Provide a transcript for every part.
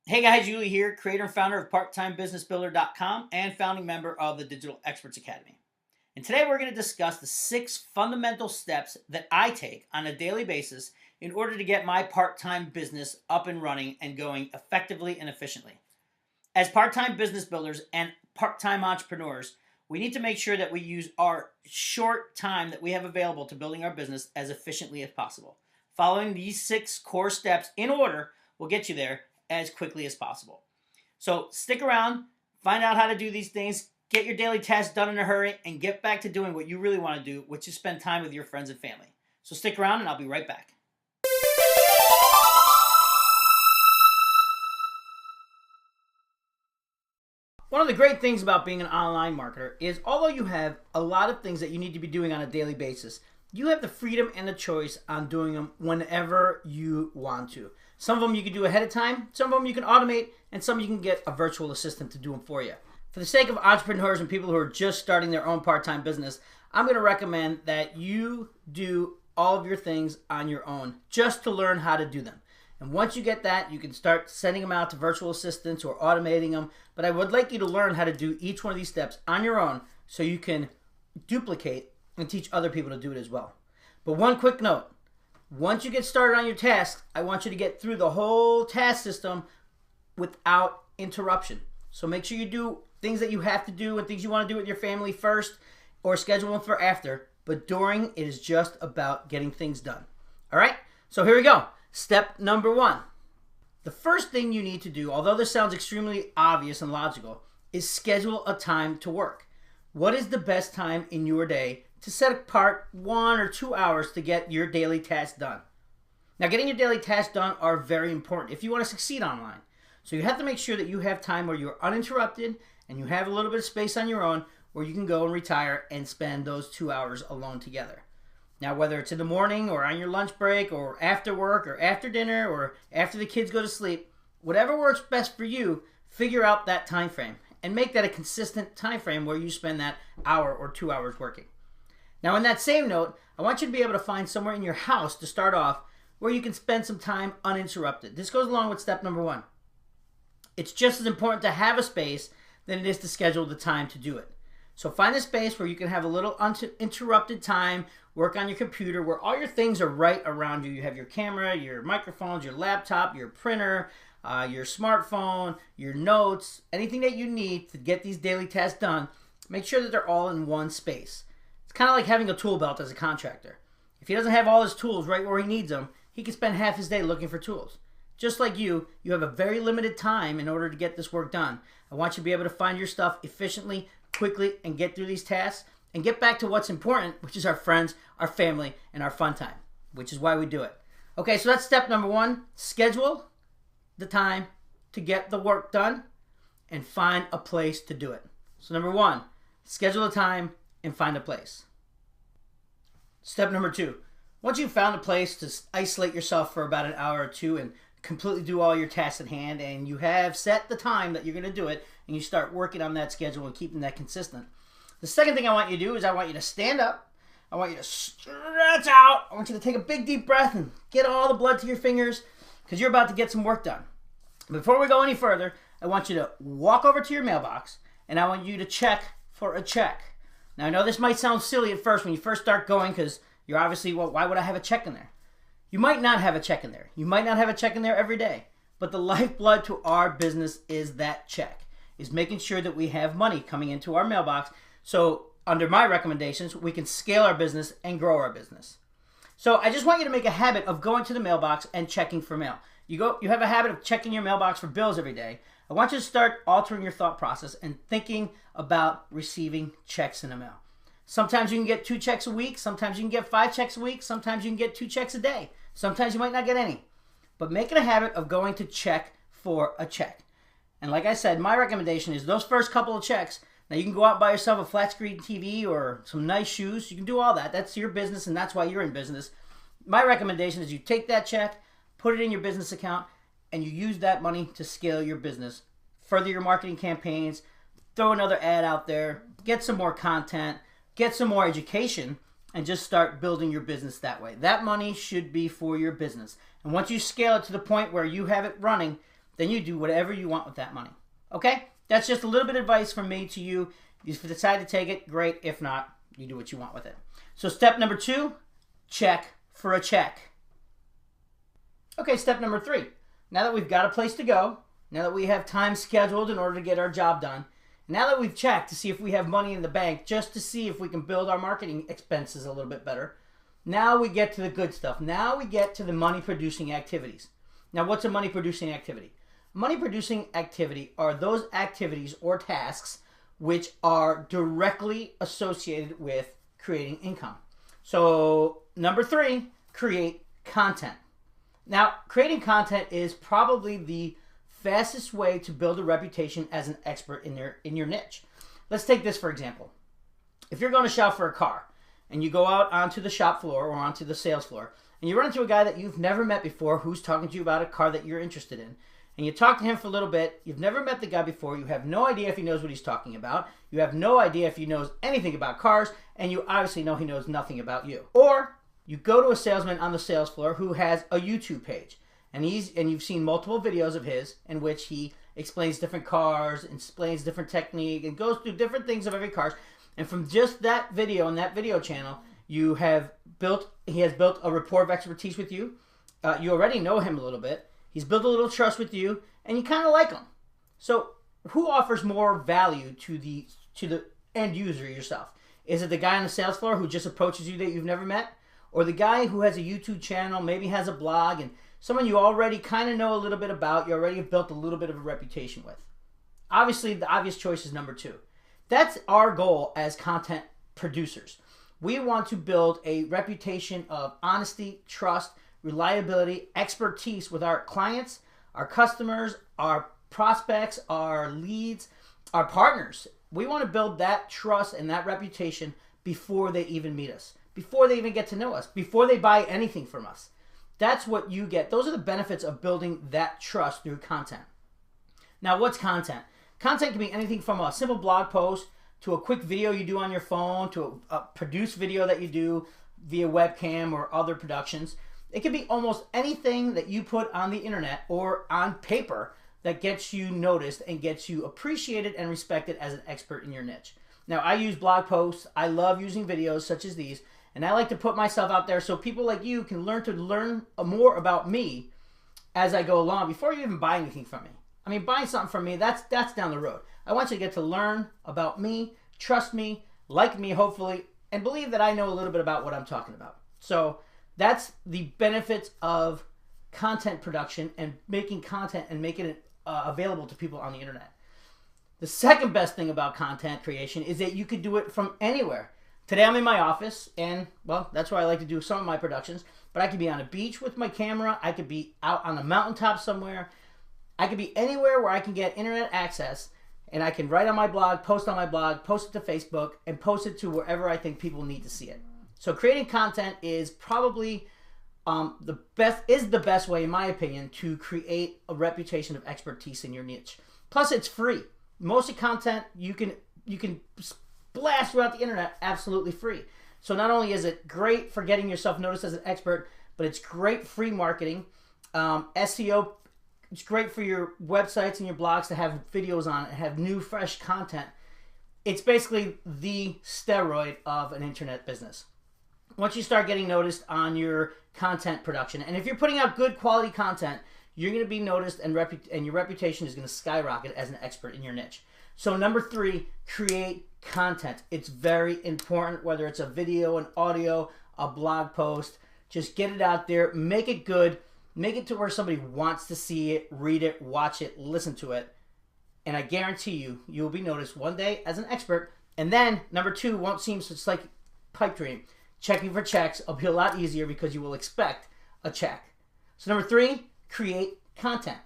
Hey guys, Julie here, creator and founder of PartTimeBusinessBuilder.com and founding member of the Digital Experts Academy. And today we're going to discuss the 6 fundamental steps that I take on a daily basis in order to get my part-time business up and running and going effectively and efficiently. As part-time business builders and part-time entrepreneurs, we need to make sure that we use our short time that we have available to building our business as efficiently as possible. Following these 6 core steps in order will get you there as quickly as possible. So stick around, find out how to do these things, get your daily tasks done in a hurry, and get back to doing what you really want to do, which is spend time with your friends and family. So stick around and I'll be right back. One of the great things about being an online marketer is although you have a lot of things that you need to be doing on a daily basis, you have the freedom and the choice on doing them whenever you want to. Some of them you can do ahead of time, some of them you can automate, and some you can get a virtual assistant to do them for you. For the sake of entrepreneurs and people who are just starting their own part-time business, I'm going to recommend that you do all of your things on your own just to learn how to do them. And once you get that, you can start sending them out to virtual assistants or automating them. But I would like you to learn how to do each one of these steps on your own so you can duplicate and teach other people to do it as well. But one quick note, once you get started on your task, I want you to get through the whole task system without interruption. So make sure you do things that you have to do and things you want to do with your family first or schedule them for after. But during, it is just about getting things done. All right, so here we go. Step number 1. The first thing you need to do, although this sounds extremely obvious and logical, is schedule a time to work. What is the best time in your day to set apart 1 or 2 hours to get your daily tasks done? Now, getting your daily tasks done are very important if you want to succeed online. So you have to make sure that you have time where you're uninterrupted and you have a little bit of space on your own where you can go and retire and spend those 2 hours alone together. Now, whether it's in the morning or on your lunch break or after work or after dinner or after the kids go to sleep, whatever works best for you, figure out that time frame and make that a consistent time frame where you spend that hour or 2 hours working. Now, on that same note, I want you to be able to find somewhere in your house to start off where you can spend some time uninterrupted. This goes along with step number 1. It's just as important to have a space than it is to schedule the time to do it. So find a space where you can have a little uninterrupted time, work on your computer, where all your things are right around you. You have your camera, your microphones, your laptop, your printer, your smartphone, your notes, anything that you need to get these daily tasks done. Make sure that they're all in one space. It's kind of like having a tool belt as a contractor. If he doesn't have all his tools right where he needs them, he can spend half his day looking for tools. Just like you have a very limited time in order to get this work done. I want you to be able to find your stuff efficiently, quickly, and get through these tasks and get back to what's important, which is our friends, our family, and our fun time, which is why we do it. Okay, so that's step number 1. Schedule the time to get the work done and find a place to do it. So number 1, schedule the time and find a place. Step number 2, once you've found a place to isolate yourself for about an hour or 2 and completely do all your tasks at hand, and you have set the time that you're going to do it, and you start working on that schedule and keeping that consistent. The second thing I want you to do is I want you to stand up. I want you to stretch out. I want you to take a big deep breath and get all the blood to your fingers because you're about to get some work done. Before we go any further, I want you to walk over to your mailbox and I want you to check for a check. Now, I know this might sound silly at first when you first start going because you're obviously, well, why would I have a check in there? You might not have a check in there. You might not have a check in there every day. But the lifeblood to our business is that check, is making sure that we have money coming into our mailbox. So under my recommendations, we can scale our business and grow our business. So I just want you to make a habit of going to the mailbox and checking for mail. You have a habit of checking your mailbox for bills every day. I want you to start altering your thought process and thinking about receiving checks in the mail. Sometimes you can get 2 checks a week. Sometimes you can get 5 checks a week. Sometimes you can get 2 checks a day. Sometimes you might not get any. But make it a habit of going to check for a check. And like I said, my recommendation is those first couple of checks. Now you can go out and buy yourself a flat screen TV or some nice shoes. You can do all that. That's your business and that's why you're in business. My recommendation is you take that check, put it in your business account, and you use that money to scale your business. Further your marketing campaigns, throw another ad out there, get some more content, get some more education, and just start building your business that way. That money should be for your business. And once you scale it to the point where you have it running, then you do whatever you want with that money. Okay? That's just a little bit of advice from me to you. If you decide to take it, great. If not, you do what you want with it. So step number 2, check for a check. Okay, step number 3. Now that we've got a place to go, now that we have time scheduled in order to get our job done, now that we've checked to see if we have money in the bank, just to see if we can build our marketing expenses a little bit better, now we get to the good stuff. Now we get to the money-producing activities. Now, what's a money-producing activity? Money-producing activity are those activities or tasks which are directly associated with creating income. So, number 3, create content. Now, creating content is probably the fastest way to build a reputation as an expert in your niche. Let's take this for example. If you're going to shop for a car and you go out onto the shop floor or onto the sales floor and you run into a guy that you've never met before who's talking to you about a car that you're interested in, and you talk to him for a little bit, you've never met the guy before, you have no idea if he knows what he's talking about, you have no idea if he knows anything about cars, and you obviously know he knows nothing about you. Or you go to a salesman on the sales floor who has a YouTube page, and you've seen multiple videos of his in which he explains different cars, explains different technique, and goes through different things of every car. And from just that video and that video channel, he has built a rapport of expertise with you. You already know him a little bit. He's built a little trust with you, and you kind of like him. So who offers more value to the end user yourself? Is it the guy on the sales floor who just approaches you that you've never met? Or the guy who has a YouTube channel, maybe has a blog, and someone you already kind of know a little bit about, you already have built a little bit of a reputation with? Obviously, the obvious choice is number 2. That's our goal as content producers. We want to build a reputation of honesty, trust, reliability, expertise with our clients, our customers, our prospects, our leads, our partners. We want to build that trust and that reputation before they even meet us, before they even get to know us, before they buy anything from us. That's what you get. Those are the benefits of building that trust through content. Now, what's content? Content can be anything from a simple blog post to a quick video you do on your phone to a produced video that you do via webcam or other productions. It can be almost anything that you put on the internet or on paper that gets you noticed and gets you appreciated and respected as an expert in your niche. Now, I use blog posts. I love using videos such as these, and I like to put myself out there so people like you can learn more about me as I go along before you even buy anything from me. I mean, buying something from me, that's down the road. I want you to get to learn about me, trust me, like me, hopefully, and believe that I know a little bit about what I'm talking about. So that's the benefits of content production and making content and making it available to people on the internet. The second best thing about content creation is that you could do it from anywhere. Today I'm in my office, and, well, that's where I like to do some of my productions, but I could be on a beach with my camera, I could be out on a mountaintop somewhere, I could be anywhere where I can get internet access, and I can write on my blog, post on my blog, post it to Facebook, and post it to wherever I think people need to see it. So creating content is probably the best way, in my opinion, to create a reputation of expertise in your niche. Plus, it's free. Most of the content you can blast throughout the internet absolutely free. So not only is it great for getting yourself noticed as an expert, but it's great free marketing. SEO, it's great for your websites and your blogs to have videos on it, have new, fresh content. It's basically the steroid of an internet business. Once you start getting noticed on your content production, and if you're putting out good quality content, you're going to be noticed, and your reputation is going to skyrocket as an expert in your niche. So number 3, create content. It's very important, whether it's a video, an audio, a blog post. Just get it out there, make it good, make it to where somebody wants to see it, read it, watch it, listen to it. And I guarantee you, you'll be noticed one day as an expert. And then number 2 won't seem such like pipe dream. Checking for checks will be a lot easier because you will expect a check. So number 3, create content.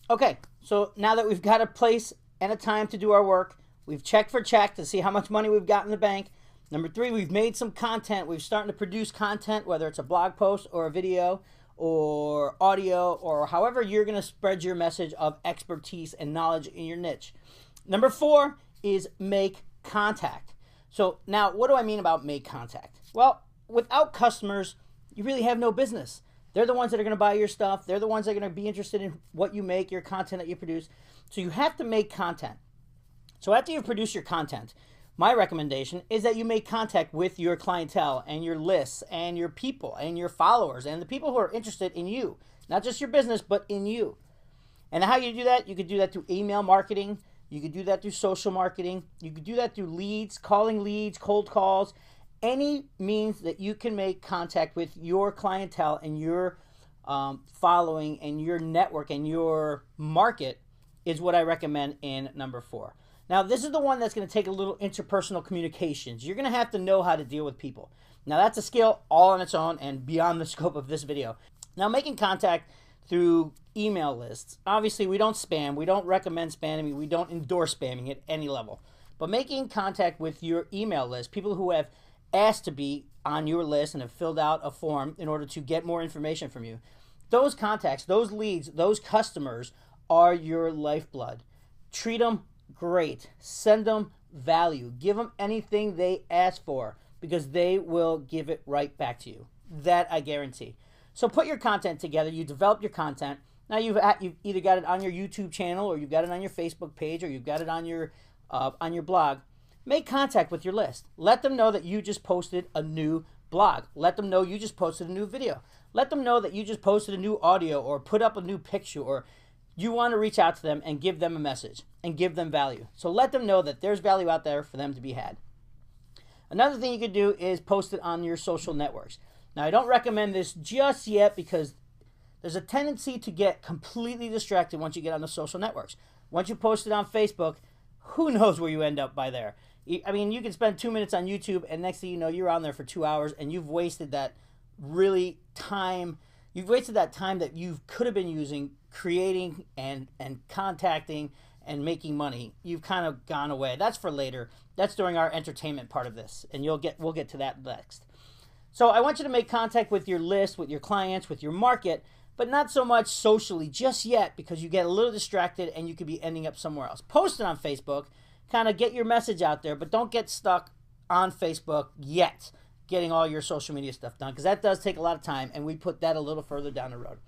Okay, so now that we've got a place and a time to do our work, we've checked for check to see how much money we've got in the bank. Number 3, we've made some content. We've started to produce content, whether it's a blog post or a video or audio or however you're going to spread your message of expertise and knowledge in your niche. Number 4 is make contact. So now, what do I mean about make contact? Well, without customers, you really have no business. They're the ones that are going to buy your stuff. They're the ones that are going to be interested in what you make, your content that you produce. So you have to make content. So after you've produced your content, my recommendation is that you make contact with your clientele and your lists and your people and your followers and the people who are interested in you. Not just your business, but in you. And how you do that? You could do that through email marketing. You could do that through social marketing. You could do that through leads, calling leads, cold calls. Any means that you can make contact with your clientele and your following and your network and your market is what I recommend in number 4. Now, this is the one that's going to take a little interpersonal communications. You're going to have to know how to deal with people. Now, that's a skill all on its own and beyond the scope of this video. Now, making contact through email lists. Obviously, we don't spam. We don't recommend spamming. We don't endorse spamming at any level. But making contact with your email list, people who have asked to be on your list and have filled out a form in order to get more information from you. Those contacts, those leads, those customers are your lifeblood. Treat them great. Send them value. Give them anything they ask for because they will give it right back to you. That I guarantee. So put your content together. You develop your content. Now you've either got it on your YouTube channel or you've got it on your Facebook page or you've got it on your blog. Make contact with your list. Let them know that you just posted a new blog. Let them know you just posted a new video. Let them know that you just posted a new audio or put up a new picture or you want to reach out to them and give them a message and give them value. So let them know that there's value out there for them to be had. Another thing you could do is post it on your social networks. Now, I don't recommend this just yet because there's a tendency to get completely distracted once you get on the social networks. Once you post it on Facebook, who knows where you end up by there. I mean, you can spend 2 minutes on YouTube and next thing you know, you're on there for 2 hours and you've wasted that time that you could have been using creating and contacting and making money. You've kind of gone away. That's for later. That's during our entertainment part of this, and we'll get to that next. So I want you to make contact with your list, with your clients, with your market, but not so much socially just yet because you get a little distracted and you could be ending up somewhere else. Post it on Facebook, kind of get your message out there, but don't get stuck on Facebook yet getting all your social media stuff done because that does take a lot of time and we put that a little further down the road.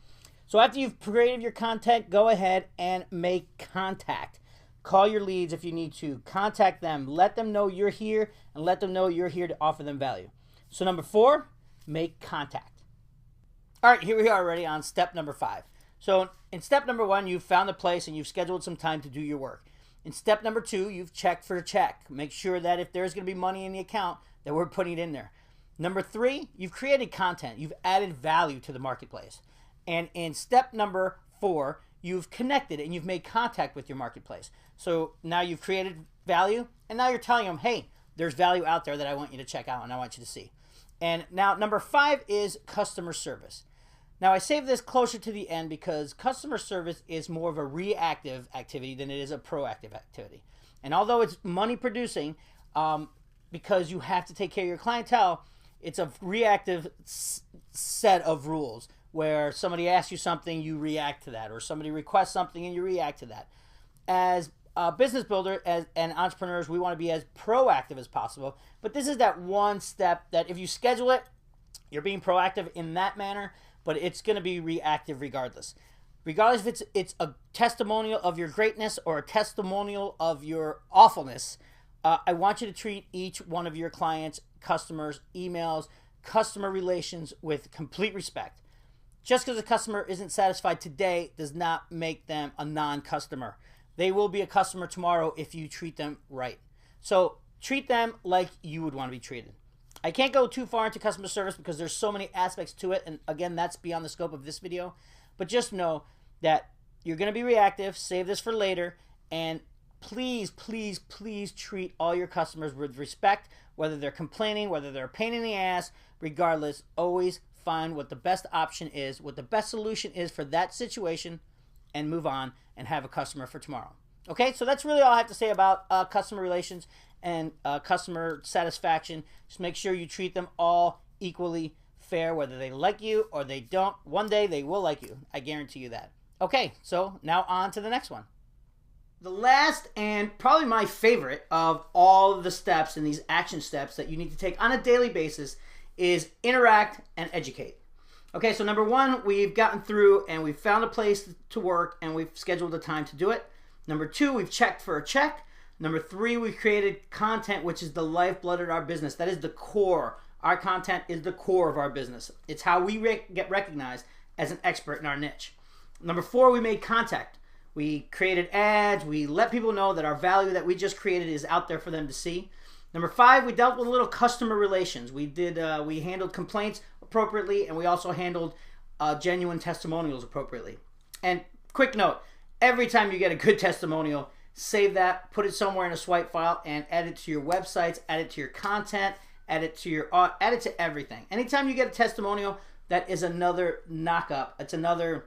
So after you've created your content, go ahead and make contact. Call your leads if you need to. Contact them. Let them know you're here and let them know you're here to offer them value. So number 4, make contact. All right, here we are already on step number 5. So in step number 1, you've found a place and you've scheduled some time to do your work. In step number 2, you've checked for a check. Make sure that if there's going to be money in the account, that we're putting it in there. Number 3, you've created content. You've added value to the marketplace. And in step number 4, you've connected and you've made contact with your marketplace. So now you've created value and now you're telling them, hey, there's value out there that I want you to check out and I want you to see. And now number 5 is customer service. Now I save this closer to the end because customer service is more of a reactive activity than it is a proactive activity. And although it's money producing, because you have to take care of your clientele, it's a reactive set of rules where somebody asks you something, you react to that, or somebody requests something and you react to that. As a business builder and entrepreneurs, we want to be as proactive as possible, but this is that one step that if you schedule it, you're being proactive in that manner, but it's going to be reactive regardless. Regardless if it's a testimonial of your greatness or a testimonial of your awfulness, I want you to treat each one of your clients, customers, emails, customer relations with complete respect. Just because a customer isn't satisfied today does not make them a non-customer. They will be a customer tomorrow if you treat them right. So treat them like you would want to be treated. I can't go too far into customer service because there's so many aspects to it. And again, that's beyond the scope of this video. But just know that you're going to be reactive. Save this for later. And please, please, please treat all your customers with respect, whether they're complaining, whether they're a pain in the ass, regardless, always find what the best option is, what the best solution is for that situation, and move on and have a customer for tomorrow. Okay, so that's really all I have to say about customer relations and customer satisfaction. Just make sure you treat them all equally fair, whether they like you or they don't. One day they will like you. I guarantee you that. Okay, so now on to the next one. The last and probably my favorite of all of the steps and these action steps that you need to take on a daily basis is interact and educate. Okay, so number one, we've gotten through and we've found a place to work and we've scheduled a time to do it. Number two, we've checked for a check. Number three, we've created content, which is the lifeblood of our business. That is the core. Our content is the core of our business. It's how we get recognized as an expert in our niche. Number four, we made contact. We created ads. We let people know that our value that we just created is out there for them to see. Number five, we dealt with a little customer relations. We handled complaints appropriately, and we also handled genuine testimonials appropriately. And quick note, every time you get a good testimonial, save that, put it somewhere in a swipe file, and add it to your websites, add it to your content, add it to everything. Anytime you get a testimonial, that is another knock-up. It's another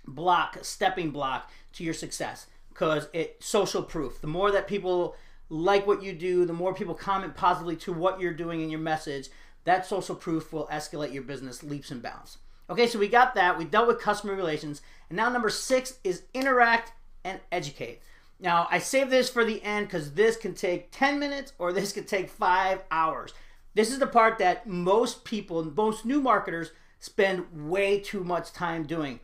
block, stepping block to your success, because it's social proof. The more that people like what you do, the more people comment positively to what you're doing in your message, that social proof will escalate your business leaps and bounds. Okay, so we got that. We dealt with customer relations. And now number six is interact and educate. Now, I saved this for the end because this can take 10 minutes or this could take 5 hours. This is the part that most people, most new marketers, spend way too much time doing.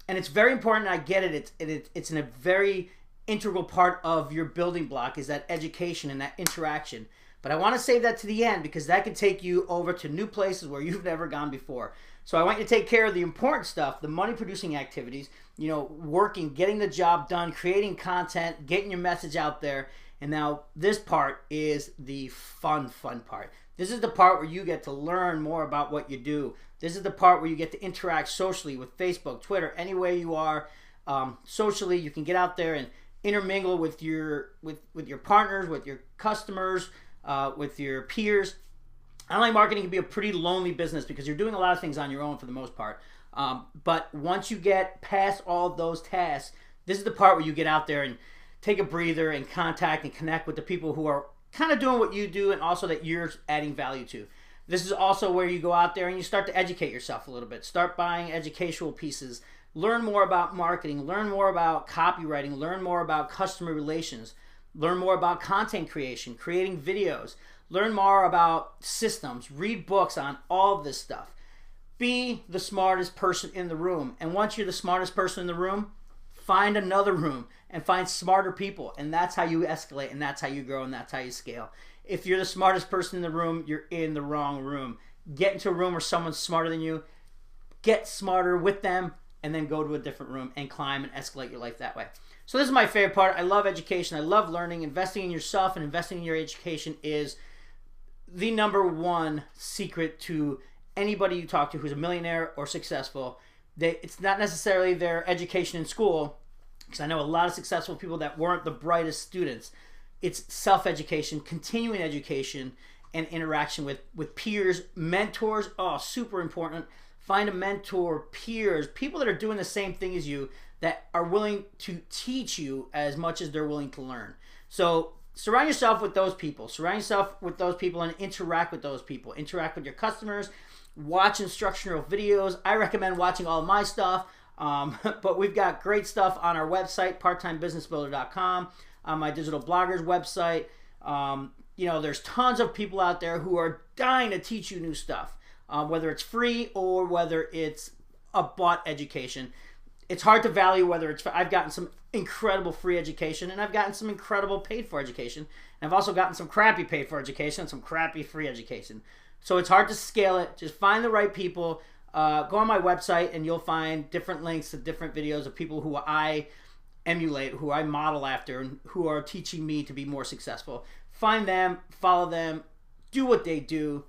And it's very important. I get it. It's in a very integral part of your building block is that education and that interaction. But I want to save that to the end because that can take you over to new places where you've never gone before. So I want you to take care of the important stuff, the money producing activities, you know, working, getting the job done, creating content, getting your message out there. And now this part is the fun part. This is the part where you get to learn more about what you do. This is the part where you get to interact socially with Facebook, Twitter, anywhere you are. Socially, you can get out there and intermingle with your partners, with your customers, with your peers. Online marketing can be a pretty lonely business because you're doing a lot of things on your own for the most part. But once you get past all of those tasks, this is the part where you get out there and take a breather and contact and connect with the people who are kind of doing what you do and also that you're adding value to. This is also where you go out there and you start to educate yourself a little bit. Start buying educational pieces. Learn more about marketing. Learn more about copywriting. Learn more about customer relations. Learn more about content creation, creating videos. Learn more about systems. Read books on all of this stuff. Be the smartest person in the room. And once you're the smartest person in the room, find another room and find smarter people. And that's how you escalate, and that's how you grow, and that's how you scale. If you're the smartest person in the room, you're in the wrong room. Get into a room where someone's smarter than you. Get smarter with them, and then go to a different room and climb and escalate your life that way. So this is my favorite part. I love education. I love learning. Investing in yourself and investing in your education is the number one secret to anybody you talk to who's a millionaire or successful. It's not necessarily their education in school, because I know a lot of successful people that weren't the brightest students. It's self-education, continuing education, and interaction with peers, mentors. Oh, super important. Find a mentor, peers, people that are doing the same thing as you that are willing to teach you as much as they're willing to learn. So surround yourself with those people. Surround yourself with those people and interact with those people. Interact with your customers. Watch instructional videos. I recommend watching all of my stuff, but we've got great stuff on our website, parttimebusinessbuilder.com, on my digital bloggers website. You know, there's tons of people out there who are dying to teach you new stuff, whether it's free or whether it's a bought education. It's hard to value whether it's. I've gotten some incredible free education, and I've gotten some incredible paid for education, and I've also gotten some crappy paid for education and some crappy free education. So it's hard to scale it. Just find the right people. Go on my website, and you'll find different links to different videos of people who I emulate, who I model after, and who are teaching me to be more successful. Find them, follow them, do what they do,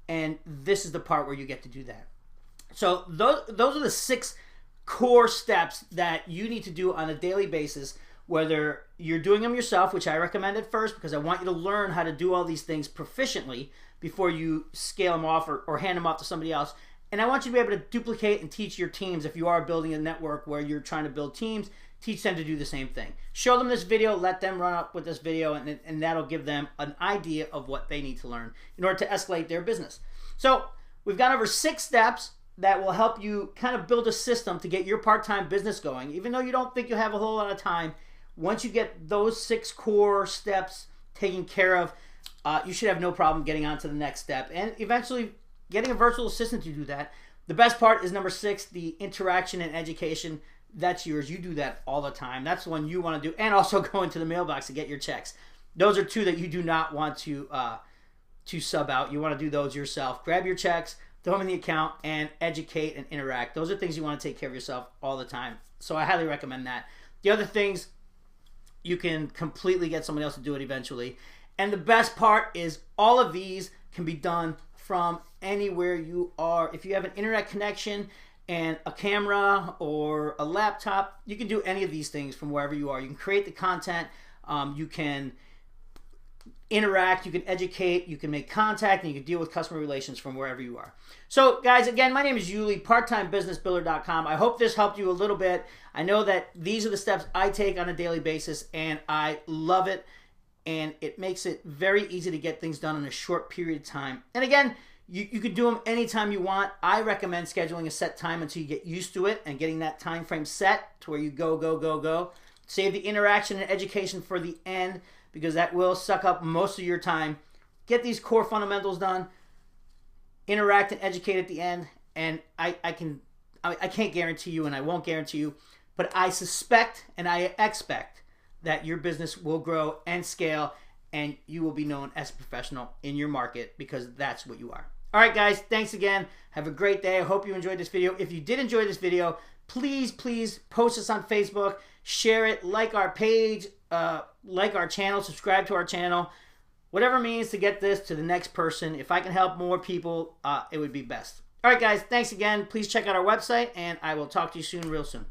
and this is the part where you get to do that. So those are the 6 core steps that you need to do on a daily basis, whether you're doing them yourself, which I recommend at first because I want you to learn how to do all these things proficiently before you scale them off or hand them off to somebody else. And I want you to be able to duplicate and teach your teams. If you are building a network where you're trying to build teams, teach them to do the same thing. Show them this video, let them run up with this video, and that'll give them an idea of what they need to learn in order to escalate their business. So we've gone over 6 steps that will help you kind of build a system to get your part-time business going. Even though you don't think you have a whole lot of time, once you get those 6 core steps taken care of, you should have no problem getting on to the next step and eventually getting a virtual assistant to do that. The best part is number 6, the interaction and education. That's yours. You do that all the time. That's the one you want to do. And also go into the mailbox to get your checks. Those are 2 that you do not want to sub out. You want to do those yourself. Grab your checks, throw them in the account, and educate and interact. Those are things you want to take care of yourself all the time. So I highly recommend that. The other things, you can completely get someone else to do it eventually. And the best part is all of these can be done from anywhere you are. If you have an internet connection and a camera or a laptop, you can do any of these things from wherever you are. You can create the content, you can interact, you can educate, you can make contact, and you can deal with customer relations from wherever you are. So guys, again, my name is Yuli, parttimebusinessbuilder.com. I hope this helped you a little bit. I know that these are the steps I take on a daily basis, and I love it, and it makes it very easy to get things done in a short period of time. And again, you could do them anytime you want. I recommend scheduling a set time until you get used to it and getting that time frame set to where you go, go, go, go. Save the interaction and education for the end, because that will suck up most of your time. Get these core fundamentals done, interact and educate at the end, and I can't guarantee you, and I won't guarantee you, but I suspect and I expect that your business will grow and scale, and you will be known as a professional in your market, because that's what you are. All right, guys, thanks again. Have a great day. I hope you enjoyed this video. If you did enjoy this video, please post us on Facebook, share it, like our page, like our channel, subscribe to our channel, whatever means to get this to the next person. If I can help more people, it would be best. All right, guys, thanks again. Please check out our website, and I will talk to you soon, real soon.